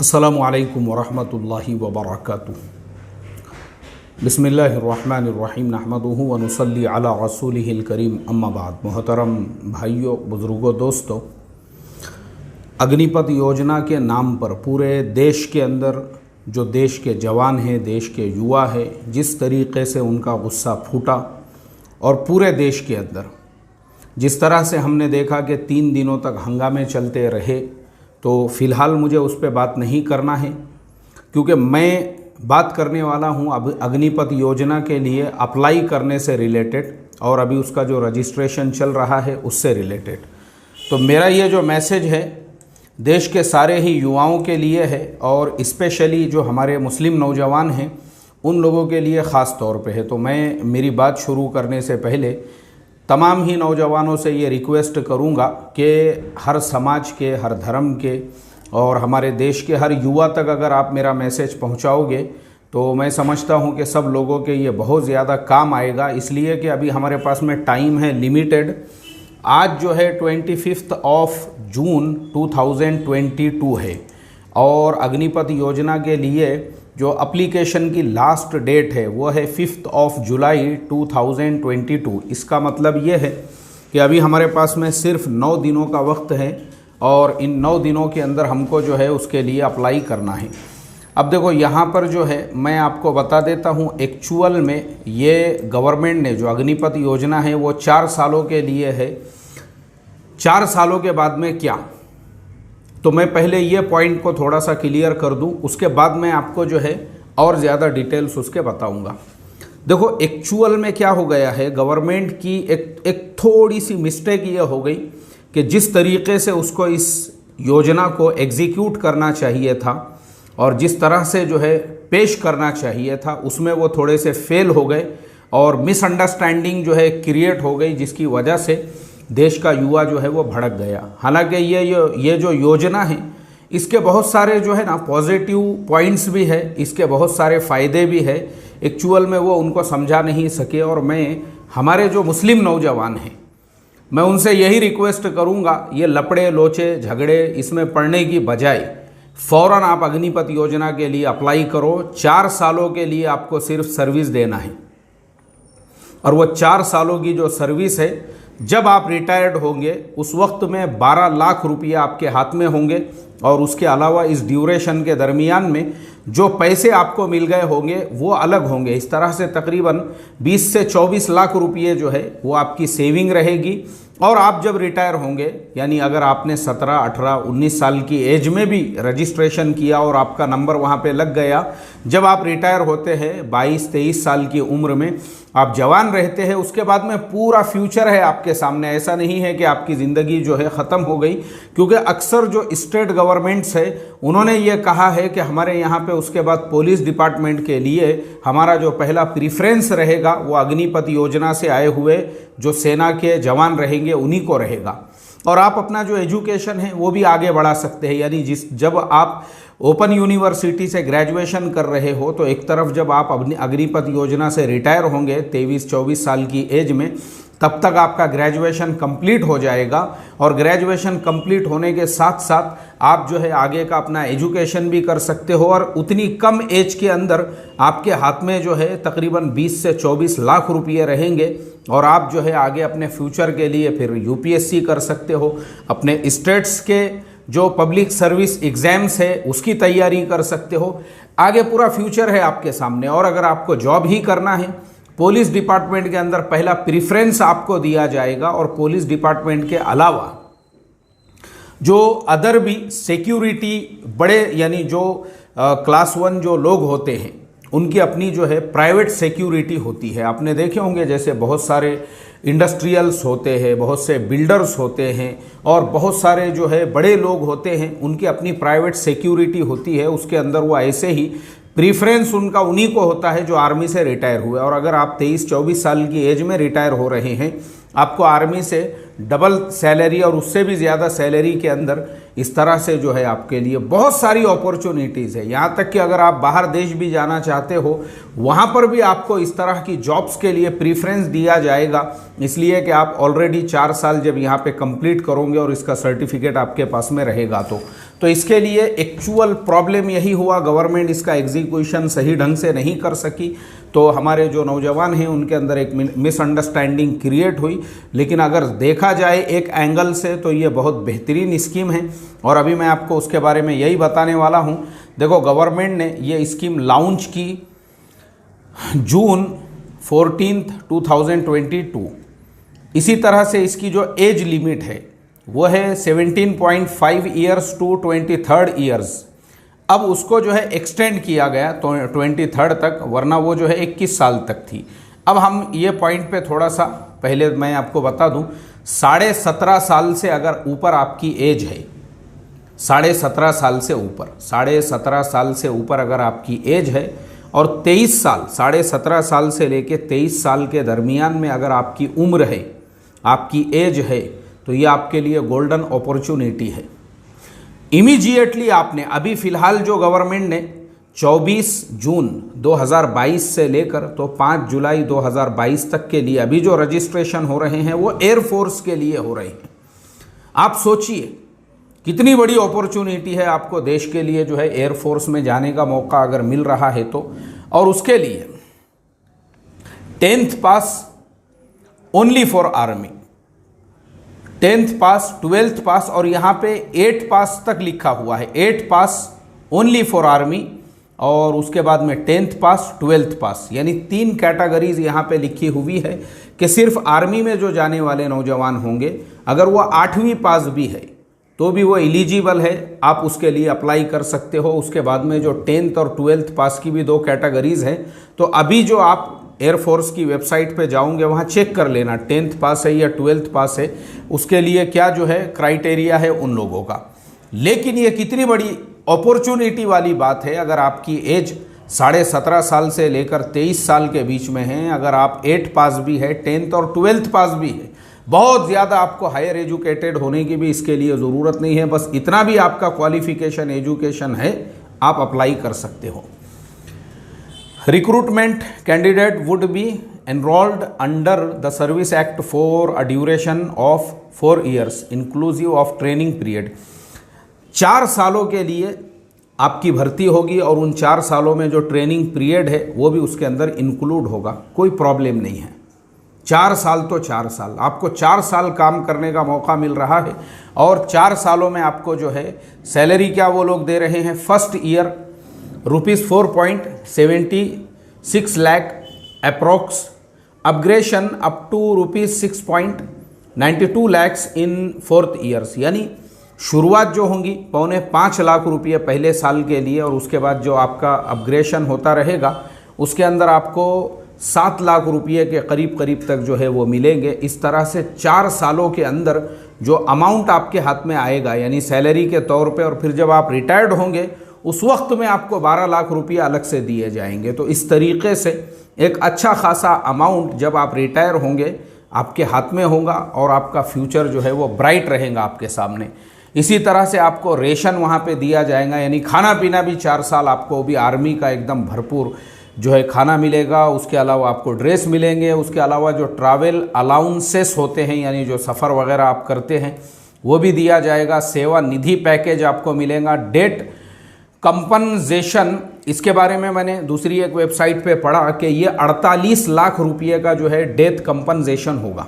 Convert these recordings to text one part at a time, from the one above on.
अस्सलामु अलैकुम वरहमतुल्लाहि वबरकातुहू। बिस्मिल्लाहिर्रहमानिर्रहीम नहमदुहु व नुसल्ली अला रसूलिहिल करीम अम्मा बाद। मोहतरम भाइयों, बुज़ुर्गों, दोस्तों, अग्निपथ योजना के नाम पर पूरे देश के अंदर जो देश के जवान हैं, देश के युवा हैं, जिस तरीक़े से उनका गुस्सा फूटा और पूरे देश के अंदर जिस तरह से हमने देखा कि 3 दिनों तक हंगामे चलते रहे, तो फ़िलहाल मुझे उस पर बात नहीं करना है, क्योंकि मैं बात करने वाला हूं अब अग्निपथ योजना के लिए अप्लाई करने से रिलेटेड और अभी उसका जो रजिस्ट्रेशन चल रहा है उससे रिलेटेड। तो मेरा ये जो मैसेज है देश के सारे ही युवाओं के लिए है और स्पेशली जो हमारे मुस्लिम नौजवान हैं उन लोगों के लिए ख़ास तौर पे है। तो मैं मेरी बात शुरू करने से पहले तमाम ही नौजवानों से ये रिक्वेस्ट करूँगा कि हर समाज के, हर धर्म के और हमारे देश के हर युवा तक अगर आप मेरा मैसेज पहुँचाओगे तो मैं समझता हूँ कि सब लोगों के ये बहुत ज़्यादा काम आएगा। इसलिए कि अभी हमारे पास में टाइम है लिमिटेड। आज जो है 25 जून 2022 है और अग्निपथ योजना के लिए जो एप्लीकेशन की लास्ट डेट है वो है 5 जुलाई 2022। इसका मतलब ये है कि अभी हमारे पास में सिर्फ 9 दिनों का वक्त है और इन 9 दिनों के अंदर हमको जो है उसके लिए अप्लाई करना है। अब देखो यहाँ पर जो है मैं आपको बता देता हूँ, एक्चुअल में ये गवर्नमेंट ने जो अग्निपथ योजना है वो 4 सालों के लिए है। 4 सालों के बाद में क्या, तो मैं पहले ये पॉइंट को थोड़ा सा क्लियर कर दूं, उसके बाद मैं आपको जो है और ज़्यादा डिटेल्स उसके बताऊंगा। देखो एक्चुअल में क्या हो गया है, गवर्नमेंट की एक थोड़ी सी मिस्टेक ये हो गई कि जिस तरीके से उसको इस योजना को एग्जीक्यूट करना चाहिए था और जिस तरह से जो है पेश करना चाहिए था उसमें वो थोड़े से फेल हो गए और मिसअंडरस्टैंडिंग जो है क्रिएट हो गई, जिसकी वजह से देश का युवा जो है वो भड़क गया। हालांकि ये जो योजना है इसके बहुत सारे जो है ना पॉजिटिव पॉइंट्स भी है, इसके बहुत सारे फ़ायदे भी है। एक्चुअल में वो उनको समझा नहीं सके और मैं हमारे जो मुस्लिम नौजवान हैं मैं उनसे यही रिक्वेस्ट करूंगा, ये लपड़े लोचे झगड़े इसमें पड़ने की बजाय फ़ौरन आप अग्निपथ योजना के लिए अप्लाई करो। 4 सालों के लिए आपको सिर्फ सर्विस देना है और वो 4 सालों की जो सर्विस है, जब आप रिटायर्ड होंगे उस वक्त में 12 लाख रुपया आपके हाथ में होंगे और उसके अलावा इस ड्यूरेशन के दरमियान में जो पैसे आपको मिल गए होंगे वो अलग होंगे। इस तरह से तकरीबन 20 से 24 लाख रुपये जो है वो आपकी सेविंग रहेगी। और आप जब रिटायर होंगे, यानी अगर आपने 17, 18, 19 साल की एज में भी रजिस्ट्रेशन किया और आपका नंबर वहाँ पे लग गया, जब आप रिटायर होते हैं 22, 23 साल की उम्र में आप जवान रहते हैं, उसके बाद में पूरा फ्यूचर है आपके सामने। ऐसा नहीं है कि आपकी ज़िंदगी जो है ख़त्म हो गई, क्योंकि अक्सर जो स्टेट गवर्नमेंट्स है उन्होंने ये कहा है कि हमारे यहाँ पे उसके बाद पुलिस डिपार्टमेंट के लिए हमारा जो पहला प्रीफ्रेंस रहेगा वो अग्निपथ योजना से आए हुए जो सेना के जवान रहेंगे उन्हीं को रहेगा। और आप अपना जो एजुकेशन है वो भी आगे बढ़ा सकते हैं, यानी जब आप ओपन यूनिवर्सिटी से ग्रेजुएशन कर रहे हो तो एक तरफ जब आप अग्निपथ योजना से रिटायर होंगे 23-24 साल की एज में, तब तक आपका ग्रेजुएशन कंप्लीट हो जाएगा और ग्रेजुएशन कंप्लीट होने के साथ साथ आप जो है आगे का अपना एजुकेशन भी कर सकते हो और उतनी कम एज के अंदर आपके हाथ में जो है तकरीबन 20 से 24 लाख रुपये रहेंगे और आप जो है आगे अपने फ्यूचर के लिए फिर यूपीएससी कर सकते हो, अपने स्टेट्स के जो पब्लिक सर्विस एग्ज़ाम्स है उसकी तैयारी कर सकते हो। आगे पूरा फ्यूचर है आपके सामने। और अगर आपको जॉब ही करना है, पुलिस डिपार्टमेंट के अंदर पहला प्रीफ्रेंस आपको दिया जाएगा और पुलिस डिपार्टमेंट के अलावा जो अदर भी सिक्योरिटी बड़े, यानी जो क्लास 1 जो लोग होते हैं उनकी अपनी जो है प्राइवेट सिक्योरिटी होती है। आपने देखे होंगे जैसे बहुत सारे इंडस्ट्रियल्स होते हैं, बहुत से बिल्डर्स होते हैं और बहुत सारे जो है बड़े लोग होते हैं, उनकी अपनी प्राइवेट सिक्योरिटी होती है। उसके अंदर वो ऐसे ही प्रीफ्रेंस उनका उन्हीं को होता है जो आर्मी से रिटायर हुए। और अगर आप 23-24 साल की एज में रिटायर हो रहे हैं, आपको आर्मी से डबल सैलरी और उससे भी ज़्यादा सैलरी के अंदर इस तरह से जो है आपके लिए बहुत सारी अपॉर्चुनिटीज़ है। यहाँ तक कि अगर आप बाहर देश भी जाना चाहते हो वहाँ पर भी आपको इस तरह की जॉब्स के लिए प्रीफ्रेंस दिया जाएगा, इसलिए कि आप ऑलरेडी 4 साल जब यहाँ पे कंप्लीट करोगे और इसका सर्टिफिकेट आपके पास में रहेगा तो तो इसके लिए एक्चुअल प्रॉब्लम यही हुआ, गवर्नमेंट इसका एग्जीक्यूशन सही ढंग से नहीं कर सकी, तो हमारे जो नौजवान हैं उनके अंदर एक मिसअंडरस्टैंडिंग क्रिएट हुई। लेकिन अगर देखा जाए एक एंगल से तो ये बहुत बेहतरीन स्कीम है, और अभी मैं आपको उसके बारे में यही बताने वाला हूँ। देखो, गवर्नमेंट ने ये स्कीम लॉन्च की जून 14, 2022। इसी तरह से इसकी जो एज लिमिट है वो है 17.5 ईयर्स टू 23 ईयर्स। अब उसको जो है एक्सटेंड किया गया तो 23 तक, वरना वो जो है 21 साल तक थी। अब हम ये पॉइंट पे थोड़ा सा पहले मैं आपको बता दूं, 17.5 साल से अगर ऊपर आपकी एज है, 17.5 साल से ऊपर, 17.5 साल से ऊपर अगर आपकी एज है, और 23 साल, 17.5 साल से लेके 23 साल के दरमियान में अगर आपकी उम्र है, आपकी एज है, तो ये आपके लिए गोल्डन अपॉर्चुनिटी है। इमीडिएटली आपने अभी फ़िलहाल जो गवर्नमेंट ने 24 जून 2022 से लेकर तो 5 जुलाई 2022 तक के लिए अभी जो रजिस्ट्रेशन हो रहे हैं वो एयरफोर्स के लिए हो रहे हैं। आप सोचिए कितनी बड़ी अपॉर्चुनिटी है आपको, देश के लिए जो है एयरफोर्स में जाने का मौका अगर मिल रहा है तो। और उसके लिए 10th pass only for army, 10th pass, 12th पास, और यहाँ पे 8 पास तक लिखा हुआ है, 8 पास ओनली फॉर आर्मी, और उसके बाद में 10th पास, 12th पास, यानी 3 कैटेगरीज यहाँ पे लिखी हुई है कि सिर्फ आर्मी में जो जाने वाले नौजवान होंगे, अगर वो 8वीं पास भी है तो भी वो एलिजिबल है, आप उसके लिए अप्लाई कर सकते हो। उसके बाद में जो 10th और 12th पास की भी 2 कैटेगरीज हैं, तो अभी जो आप एयरफोर्स की वेबसाइट पे जाओगे वहाँ चेक कर लेना 10th पास है या 12th पास है, उसके लिए क्या जो है क्राइटेरिया है उन लोगों का। लेकिन ये कितनी बड़ी अपॉर्चुनिटी वाली बात है, अगर आपकी एज 17.5 साल से लेकर 23 साल के बीच में है, अगर आप 8 पास भी है, 10th और 12th पास भी है, बहुत ज़्यादा आपको हायर एजुकेटेड होने की भी इसके लिए ज़रूरत नहीं है, बस इतना भी आपका क्वालिफिकेशन एजुकेशन है, आप अप्लाई कर सकते हो। Recruitment candidate would be enrolled under the Service Act for a duration of 4 years inclusive of training period। 4 सालों के लिए आपकी भर्ती होगी, और उन 4 सालों में जो ट्रेनिंग पीरियड है वो भी उसके अंदर इंक्लूड होगा, कोई प्रॉब्लम नहीं है। 4 साल तो 4 साल, आपको 4 साल काम करने का मौका मिल रहा है, और 4 सालों में आपको जो है सैलरी क्या वो लोग दे रहे हैं, first year ₹4.76 lakh approx, upgradation up to ₹6.92 lakhs in 4th years, यानी शुरुआत जो होंगी 4.25 लाख रुपये पहले साल के लिए, और उसके बाद जो आपका अपग्रेशन होता रहेगा उसके अंदर आपको 7 लाख रुपये के करीब करीब तक जो है वो मिलेंगे। इस तरह से 4 सालों के अंदर जो अमाउंट आपके हाथ में आएगा, यानी सैलरी के तौर पे, और फिर जब आप रिटायर्ड होंगे उस वक्त में आपको 12 लाख रुपये अलग से दिए जाएंगे। तो इस तरीके से एक अच्छा खासा अमाउंट जब आप रिटायर होंगे आपके हाथ में होगा, और आपका फ्यूचर जो है वो ब्राइट रहेगा आपके सामने। इसी तरह से आपको रेशन वहाँ पे दिया जाएगा, यानी खाना पीना भी 4 साल आपको भी आर्मी का एकदम भरपूर जो है खाना मिलेगा। उसके अलावा आपको ड्रेस मिलेंगे, उसके अलावा जो ट्रैवल अलाउंसेस होते हैं, यानी जो सफ़र वगैरह आप करते हैं वो भी दिया जाएगा। सेवा निधि पैकेज आपको मिलेगा। डेट कंपनसेशन, इसके बारे में मैंने दूसरी एक वेबसाइट पे पढ़ा कि ये 48 लाख रुपये का जो है डेथ कंपनसेशन होगा।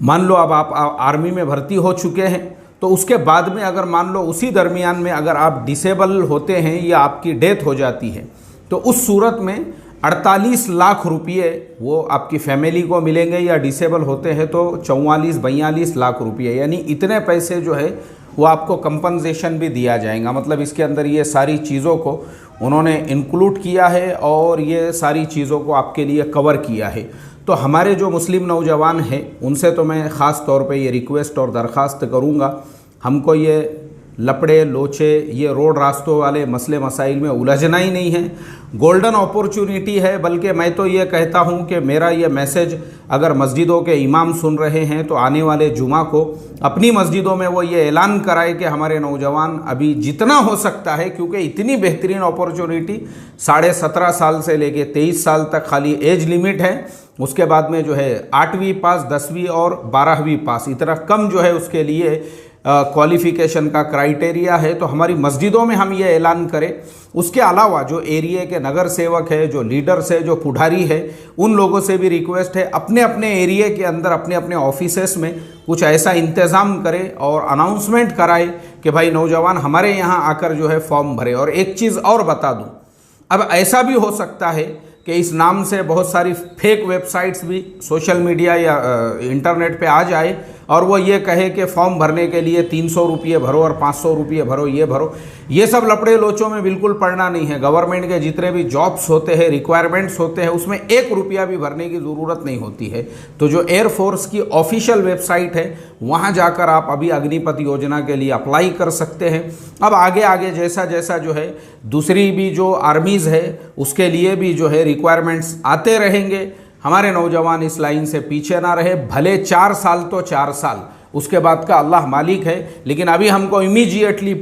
मान लो अब आप आर्मी में भर्ती हो चुके हैं, तो उसके बाद में अगर मान लो उसी दरमियान में अगर आप डिसेबल होते हैं या आपकी डेथ हो जाती है, तो उस सूरत में 48 लाख रुपये वो आपकी फैमिली को मिलेंगे, या डिसेबल होते हैं तो 44-42 लाख रुपये, यानी इतने पैसे जो है वो आपको कंपनसेशन भी दिया जाएगा। मतलब इसके अंदर ये सारी चीज़ों को उन्होंने इंक्लूड किया है, और ये सारी चीज़ों को आपके लिए कवर किया है। तो हमारे जो मुस्लिम नौजवान हैं उनसे तो मैं ख़ास तौर पे ये रिक्वेस्ट और दरख्वास्त करूँगा, हमको ये लपड़े लोचे, ये रोड रास्तों वाले मसले मसाइल में उलझना ही नहीं है। गोल्डन अपॉर्चुनिटी है। बल्कि मैं तो ये कहता हूँ कि मेरा ये मैसेज अगर मस्जिदों के इमाम सुन रहे हैं तो आने वाले जुमा को अपनी मस्जिदों में वो ये ऐलान कराए कि हमारे नौजवान अभी जितना हो सकता है, क्योंकि इतनी बेहतरीन अपॉर्चुनिटी 17.5 साल से लेके 23 साल तक खाली एज लिमिट है। उसके बाद में जो है 8वीं पास, 10वीं और 12वीं पास, इतना कम जो है उसके लिए क्वालिफ़िकेशन का क्राइटेरिया है, तो हमारी मस्जिदों में हम ये ऐलान करें। उसके अलावा जो एरिया के नगर सेवक है, जो लीडर्स है, जो पुढ़ारी है, उन लोगों से भी रिक्वेस्ट है अपने अपने एरिया के अंदर अपने अपने ऑफिसेस में कुछ ऐसा इंतज़ाम करें और अनाउंसमेंट कराए कि भाई नौजवान हमारे यहाँ आकर जो है फॉर्म भरे। और एक चीज़ और बता दूँ, अब ऐसा भी हो सकता है कि इस नाम से बहुत सारी फेक वेबसाइट्स भी सोशल मीडिया या इंटरनेट पे आ जाए और वो ये कहे कि फॉर्म भरने के लिए 300 रुपये भरो और 500 रुपये भरो, ये भरो। ये सब लपड़े लोचों में बिल्कुल पड़ना नहीं है। गवर्नमेंट के जितने भी जॉब्स होते हैं, रिक्वायरमेंट्स होते हैं, उसमें 1 रुपया भी भरने की ज़रूरत नहीं होती है। तो जो एयरफोर्स की ऑफिशियल वेबसाइट है वहाँ जाकर आप अभी अग्निपथ योजना के लिए अप्लाई कर सकते हैं। अब आगे आगे जैसा जैसा जो है दूसरी भी जो आर्मीज़ है उसके लिए भी जो है रिक्वायरमेंट्स आते रहेंगे। हमारे नौजवान इस लाइन से पीछे ना रहे। भले 4 साल तो 4 साल, उसके बाद का अल्लाह मालिक है, लेकिन अभी हमको इमीडिएटली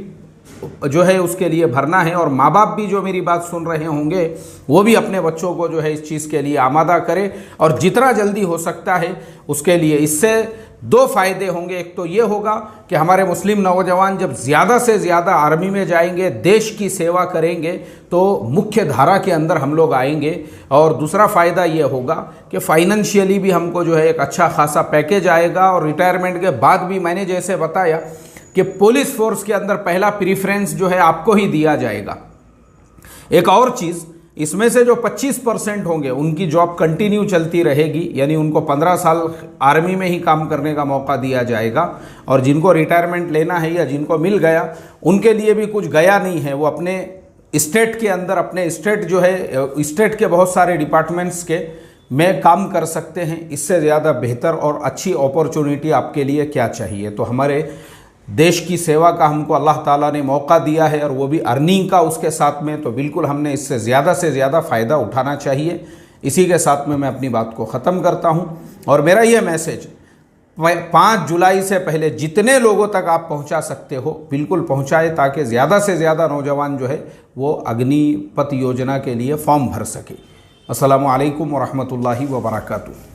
जो है उसके लिए भरना है। और माँ बाप भी जो मेरी बात सुन रहे होंगे वो भी अपने बच्चों को जो है इस चीज़ के लिए आमादा करें और जितना जल्दी हो सकता है उसके लिए। इससे 2 फायदे होंगे। एक तो ये होगा कि हमारे मुस्लिम नौजवान जब ज़्यादा से ज़्यादा आर्मी में जाएंगे, देश की सेवा करेंगे, तो मुख्य धारा के अंदर हम लोग आएंगे। और दूसरा फ़ायदा ये होगा कि फाइनेंशियली भी हमको जो है एक अच्छा खासा पैकेज आएगा। और रिटायरमेंट के बाद भी मैंने जैसे बताया कि पुलिस फोर्स के अंदर पहला प्रीफ्रेंस जो है आपको ही दिया जाएगा। एक और चीज़, इसमें से जो 25% होंगे उनकी जॉब कंटिन्यू चलती रहेगी, यानी उनको 15 साल आर्मी में ही काम करने का मौका दिया जाएगा। और जिनको रिटायरमेंट लेना है या जिनको मिल गया उनके लिए भी कुछ गया नहीं है, वो अपने स्टेट के अंदर अपने स्टेट जो है स्टेट के बहुत सारे डिपार्टमेंट्स के में काम कर सकते हैं। इससे ज़्यादा बेहतर और अच्छी अपॉर्चुनिटी आपके लिए क्या चाहिए। तो हमारे देश की सेवा का हमको अल्लाह ताला ने मौका दिया है और वो भी अर्निंग का उसके साथ में, तो बिल्कुल हमने इससे ज़्यादा से ज़्यादा फ़ायदा उठाना चाहिए। इसी के साथ में मैं अपनी बात को ख़त्म करता हूँ और मेरा ये मैसेज 5 जुलाई से पहले जितने लोगों तक आप पहुँचा सकते हो बिल्कुल पहुँचाए, ताकि ज़्यादा से ज़्यादा नौजवान जो है वो अग्निपथ योजना के लिए फॉर्म भर सके। अस्सलामु अलैकुम व रहमतुल्लाहि व बरकातुहू।